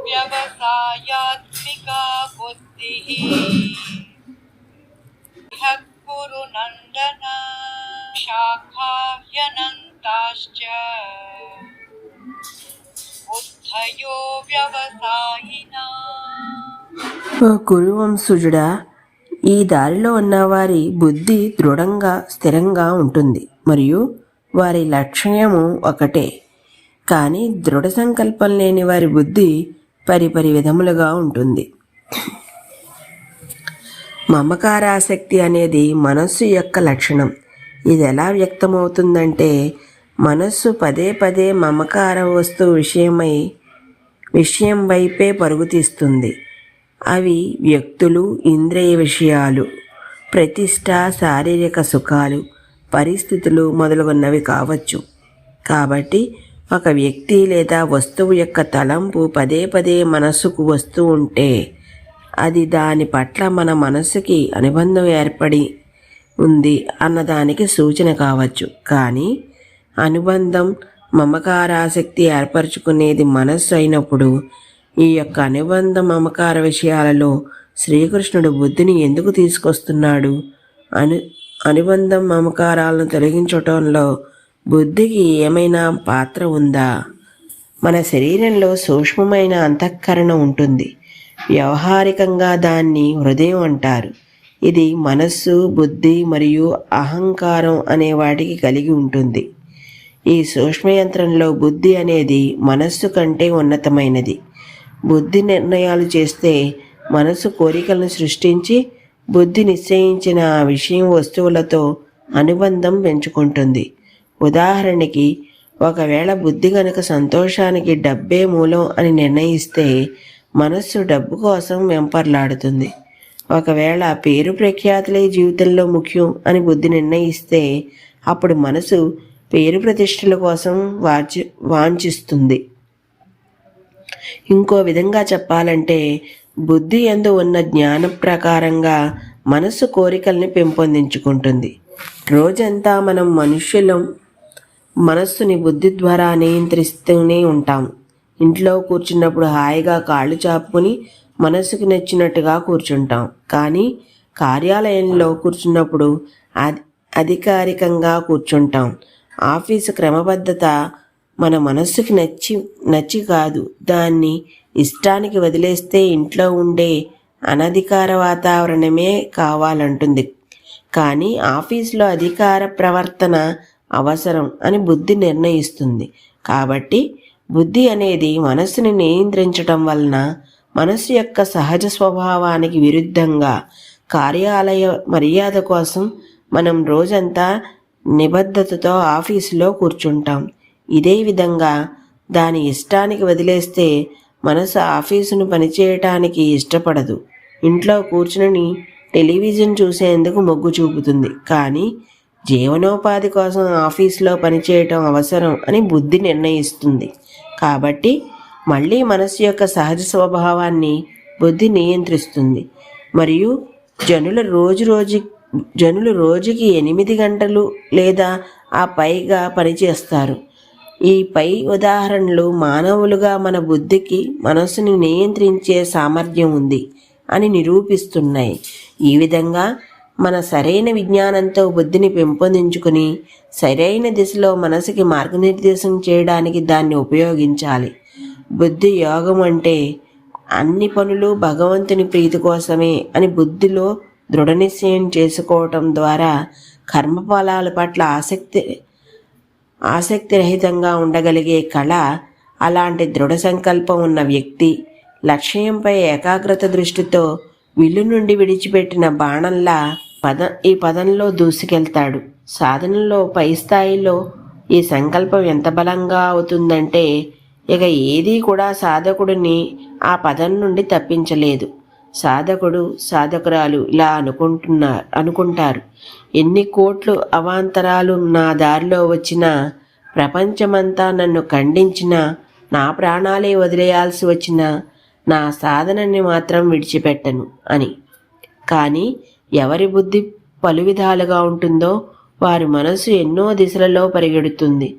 వ్యవసాయాత్మికా బుద్ధిః కురు నందన శాఖాహ్యనంతాశ్చ బుద్ధయో వ్యవసాయినా. ఓ కురువంశజుడా, ఈ దారిలో ఉన్న వారి బుద్ధి దృఢంగా స్థిరంగా ఉంటుంది మరియు వారి లక్ష్యము ఒకటే. కానీ దృఢ సంకల్పం లేని వారి బుద్ధి పరిపరి విధములుగా ఉంటుంది. మమకారాసక్తి అనేది మనస్సు యొక్క లక్షణం. ఇది ఎలా వ్యక్తమవుతుందంటే, మనస్సు పదే పదే మమకార వస్తువు విషయం వైపే పరుగుతీస్తుంది. అవి వ్యక్తులు, ఇంద్రియ విషయాలు, ప్రతిష్ట, శారీరక సుఖాలు, పరిస్థితులు మొదలగున్నవి కావచ్చు. కాబట్టి ఒక వ్యక్తి లేదా వస్తువు యొక్క తలంపు పదే పదే మనస్సుకు వస్తూ ఉంటే అది దాని పట్ల మన మనస్సుకి అనుబంధం ఏర్పడి ఉంది అన్నదానికి సూచన కావచ్చు. కానీ అనుబంధం, మమకారాసక్తి ఏర్పరచుకునేది మనస్సు అయినప్పుడు ఈ యొక్క అనుబంధ మమకార విషయాలలో శ్రీకృష్ణుడు బుద్ధిని ఎందుకు తీసుకొస్తున్నాడు? అనుబంధం మమకారాలను తొలగించటంలో బుద్ధికి ఏమైనా పాత్ర ఉందా? మన శరీరంలో సూక్ష్మమైన అంతఃకరణ ఉంటుంది. వ్యవహారికంగా దాన్ని హృదయం అంటారు. ఇది మనస్సు, బుద్ధి మరియు అహంకారం అనే వాటికి కలిగి ఉంటుంది. ఈ సూక్ష్మయంత్రంలో బుద్ధి అనేది మనస్సు కంటే ఉన్నతమైనది. బుద్ధి నిర్ణయాలు చేస్తే మనసు కోరికలను సృష్టించి బుద్ధి నిశ్చయించిన ఆ విషయం వస్తువులతో అనుబంధం పెంచుకుంటుంది. ఉదాహరణకి, ఒకవేళ బుద్ధి గనుక సంతోషానికి డబ్బే మూలం అని నిర్ణయిస్తే మనస్సు డబ్బు కోసం వెంపర్లాడుతుంది. ఒకవేళ పేరు ప్రఖ్యాతులే జీవితంలో ముఖ్యం అని బుద్ధి నిర్ణయిస్తే అప్పుడు మనసు పేరు ప్రతిష్టల కోసం వాంఛిస్తుంది. ఇంకో విధంగా చెప్పాలంటే, బుద్ధి యందు ఉన్న జ్ఞాన ప్రకారంగా మనస్సు కోరికల్ని పెంపొందించుకుంటుంది. రోజంతా మనం మనుష్యులం మనస్సుని బుద్ధి ద్వారా నియంత్రిస్తూనే ఉంటాం. ఇంట్లో కూర్చున్నప్పుడు హాయిగా కాళ్ళు చాపుకొని మనస్సుకు నచ్చినట్టుగా కూర్చుంటాం. కానీ కార్యాలయంలో కూర్చున్నప్పుడు అధికారికంగా కూర్చుంటాం. ఆఫీసు క్రమబద్ధత మన మనస్సుకి నచ్చి కాదు, దాన్ని ఇష్టానికి వదిలేస్తే ఇంట్లో ఉండే అనధికార వాతావరణమే కావాలంటుంది. కానీ ఆఫీసులో అధికార ప్రవర్తన అవసరం అని బుద్ధి నిర్ణయిస్తుంది. కాబట్టి బుద్ధి అనేది మనస్సుని నియంత్రించటం వలన మనస్సు యొక్క సహజ స్వభావానికి విరుద్ధంగా కార్యాలయ మర్యాద కోసం మనం రోజంతా నిబద్ధతతో ఆఫీసులో కూర్చుంటాం. ఇదే విధంగా దాని ఇష్టానికి వదిలేస్తే మనసు ఆఫీసును పనిచేయటానికి ఇష్టపడదు. ఇంట్లో కూర్చుని టెలివిజన్ చూసేందుకు మొగ్గు చూపుతుంది. కానీ జీవనోపాధి కోసం ఆఫీసులో పనిచేయటం అవసరం అని బుద్ధి నిర్ణయిస్తుంది. కాబట్టి మళ్ళీ మనస్సు యొక్క సహజ స్వభావాన్ని బుద్ధి నియంత్రిస్తుంది. మరియు జనులు రోజుకి 8 గంటలు లేదా ఆ పైగా పనిచేస్తారు. ఈ పై ఉదాహరణలు మానవులుగా మన బుద్ధికి మనస్సుని నియంత్రించే సామర్థ్యం ఉంది అని నిరూపిస్తున్నాయి. ఈ విధంగా మన సరైన విజ్ఞానంతో బుద్ధిని పెంపొందించుకుని సరైన దిశలో మనసుకి మార్గనిర్దేశం చేయడానికి దాన్ని ఉపయోగించాలి. బుద్ధి యోగం అంటే అన్ని పనులు భగవంతుని ప్రీతి కోసమే అని బుద్ధిలో దృఢ నిశ్చయం చేసుకోవటం ద్వారా కర్మఫలాల పట్ల ఆసక్తిరహితంగా ఉండగలిగే కళ. అలాంటి దృఢ సంకల్పం ఉన్న వ్యక్తి లక్ష్యంపై ఏకాగ్రత దృష్టితో విల్లు నుండి విడిచిపెట్టిన బాణంలా ఈ పదంలో దూసుకెళ్తాడు. సాధనలో పై స్థాయిలో ఈ సంకల్పం ఎంత బలంగా అవుతుందంటే ఇక ఏదీ కూడా సాధకుడిని ఆ పదం నుండి తప్పించలేదు. సాధకురాలు ఇలా అనుకుంటారు, ఎన్ని కోట్లు అవాంతరాలు నా దారిలో వచ్చినా, ప్రపంచమంతా నన్ను ఖండించినా, నా ప్రాణాలే వదిలేయాల్సి వచ్చినా నా సాధనని మాత్రం విడిచిపెట్టను అని. కానీ ఎవరి బుద్ధి పలు విధాలుగా ఉంటుందో వారి మనసు ఎన్నో దిశలలో పరిగెడుతుంది.